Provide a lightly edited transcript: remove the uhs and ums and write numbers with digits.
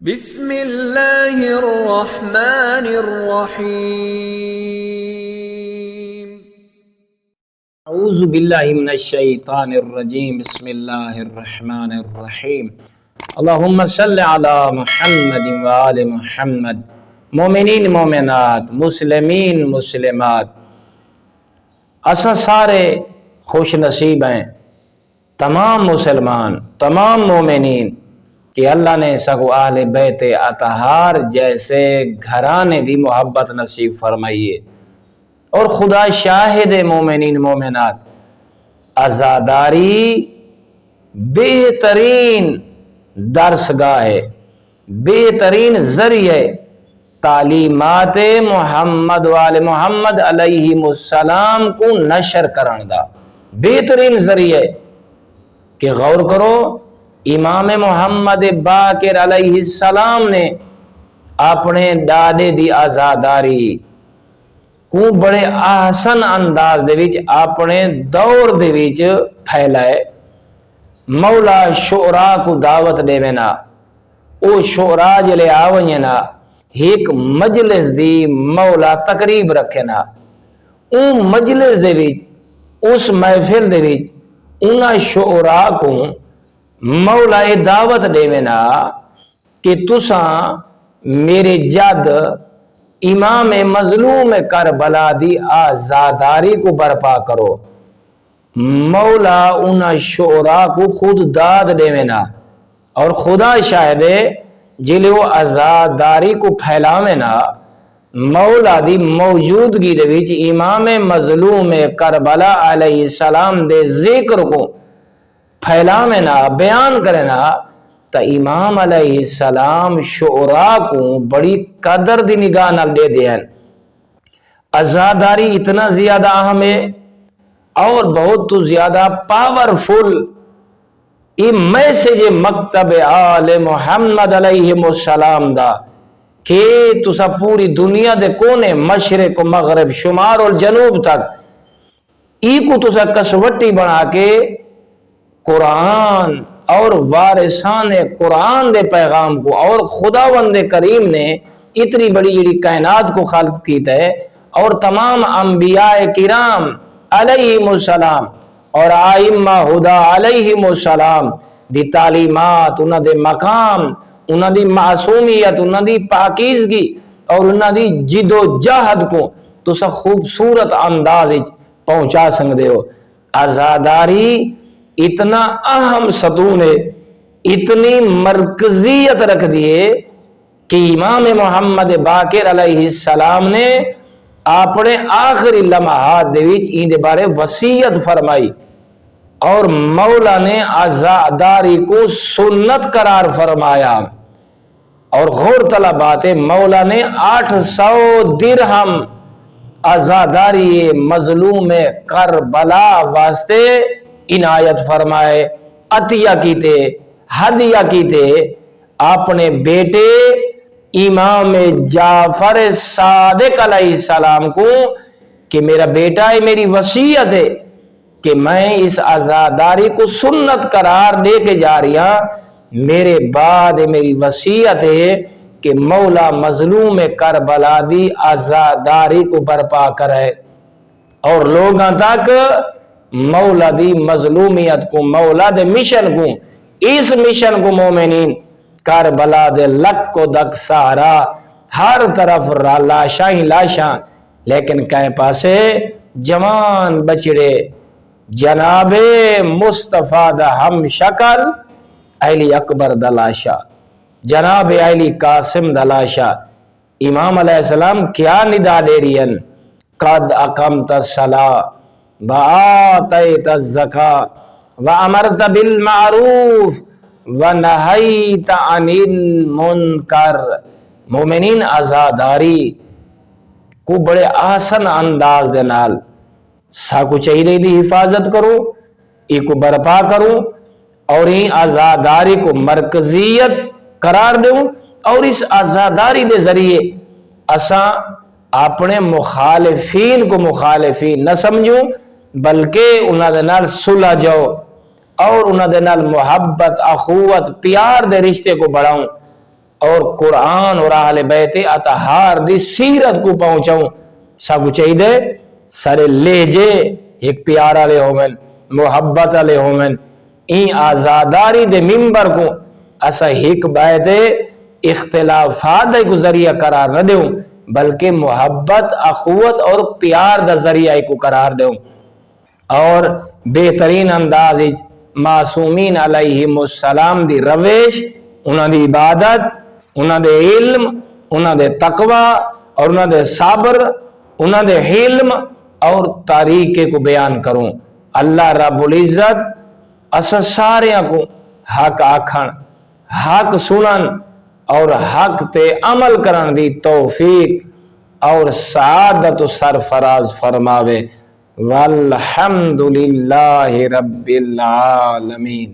بسم اللہ الرحمن الرحیم اعوذ باللہ من الشیطان الرجیم بسم اللہ الرحمن الرحیم اللہم صلی علی محمد وآل محمد مومنین مومنات مسلمین مسلمات اساں سارے خوش نصیب ہیں تمام مسلمان تمام مومنین کہ اللہ نے سگو اہل بیت اطہار جیسے گھرانے دی محبت نصیب فرمائیے۔ اور خدا شاہد مومنین مومنات عزاداری بہترین درسگاہ ہے، بہترین ذریعہ تعلیمات محمد وآل محمد علیہ السلام کو نشر کرن دا بہترین ذریعہ ہے۔ کہ غور کرو امام محمد باقر علیہ السلام نے اپنے دادے دی عزاداری کو بڑے احسن انداز دے وچ اپنے دور دے وچ پھیلائے۔ مولا شعراء کو دعوت دے وینا او شعراء جلے آونینا ایک مجلس دی مولا تقریب رکھنا، او مجلس دے وچ اس محفل دے وچ انہاں شعراء کو مولا دعوت دے وینا کہ تساں میرے جد امام مظلوم کربلا دی آزاداری کو برپا کرو۔ مولا انہاں شعراء کو خود داد دے وینا اور خدا شاہد جلے وہ آزاداری کو پھیلاوینا مولا دی موجودگی دے وچ امام مظلوم کربلا علیہ السلام دے ذکر کو پھیلاوینا بیان کرنا تا امام علیہ السلام شعراء کو بڑی قدر دی نگاہ نال دے دیں۔ عزاداری اتنا زیادہ اہم ہے اور بہت تو زیادہ پاورفل یہ میسیج مکتب آل محمد علیہ السلام دا کہ تسا پوری دنیا دے کونے مشرق و مغرب شمار اور جنوب تک ای کو تسا کسوٹی بنا کے قرآن اور وارثان قرآن دے پیغام کو اور خداوند کریم نے اتنی بڑی جڑی کائنات کو خلق کیتا ہے اور تمام انبیاء کرام علیہم السلام اور آئمہ ہدا علیہم السلام دی تعلیمات انہاں دے مقام انہاں دی معصومیت انہاں دی پاکیزگی اور انہاں دی جد و جہد کو تو سا خوبصورت انداز پہنچا سکتے ہو۔ عزاداری اتنا اہم ستون ہے، اتنی مرکزیت رکھ دیے کہ امام محمد باقر علیہ السلام نے اپنے آخری لمحات دے وچ این دے بارے وصیت فرمائی اور مولا نے عزاداری کو سنت قرار فرمایا۔ اور غور طلب بات ہے مولا نے 800 درہم عزاداری مظلوم کربلا واسطے عنایت فرمائے، عطیہ کیتے ہدیہ کیتے اپنے بیٹے امام جعفر صادق علیہ السلام کو کہ میرا بیٹا ہے میری وصیت ہے کہ میں اس عزاداری کو سنت قرار دے کے جا رہی ہوں، میرے بعد میری وصیت ہے کہ مولا مظلوم کربلا دی عزاداری کو برپا کرے اور لوگاں تک مولا دی مظلومیت کو مولا دے مشن کو اس مشن کو مومنین کربلا دے لک کو دک سارا ہر طرف لاشاں ہی لاشاں لیکن کہیں پاسے جوان بچڑے جناب مصطفیٰ دا ہم شکل علی اکبر دلاشا جناب علی قاسم دلاشا امام علیہ السلام کیا ندا دے رہی ہیں قد اقمت الصلاۃ وآتیت الزکاۃ وامرت بالمعروف ونہیت عن المنکر۔ مومنین عزاداری کو بڑے آسن انداز دے نال ساکو چاہیے دی حفاظت کرو ای کو برپا کرو اور این عزاداری کو مرکزیت قرار دوں اور اس عزاداری دے ذریعے اساں اپنے مخالفین کو مخالفین نہ سمجھوں بلکہ انہاں دے نال صلح جاؤ اور انہاں دے نال محبت اخوت پیار دے رشتے کو بڑھاؤں اور قرآن اور اہل بیت اطہار دی سیرت کو پہنچاؤں سب چاہیے سارے لہجے ایک پیارا لے ہومن محبت لے ہومن این آزاداری دے ممبر کو اسا ایک بیت اختلافات کو ذریعہ قرار نہ دیوں بلکہ محبت اخوت اور پیار دا ذریعہ کو قرار دیوں اور بہترین انداز معصومین علیہم السلام دی روش انہاں دی عبادت انہاں دے علم انہاں دے تقوی اور انہاں دے صبر انہاں دے حلم اور طریقے کو بیان کروں اللہ رب العزت اس سارے کو حق آکھن حق سنن اور حق تے عمل کرن دی توفیق اور سعادت و سرفراز فرماوے والحمد للہ رب العالمین.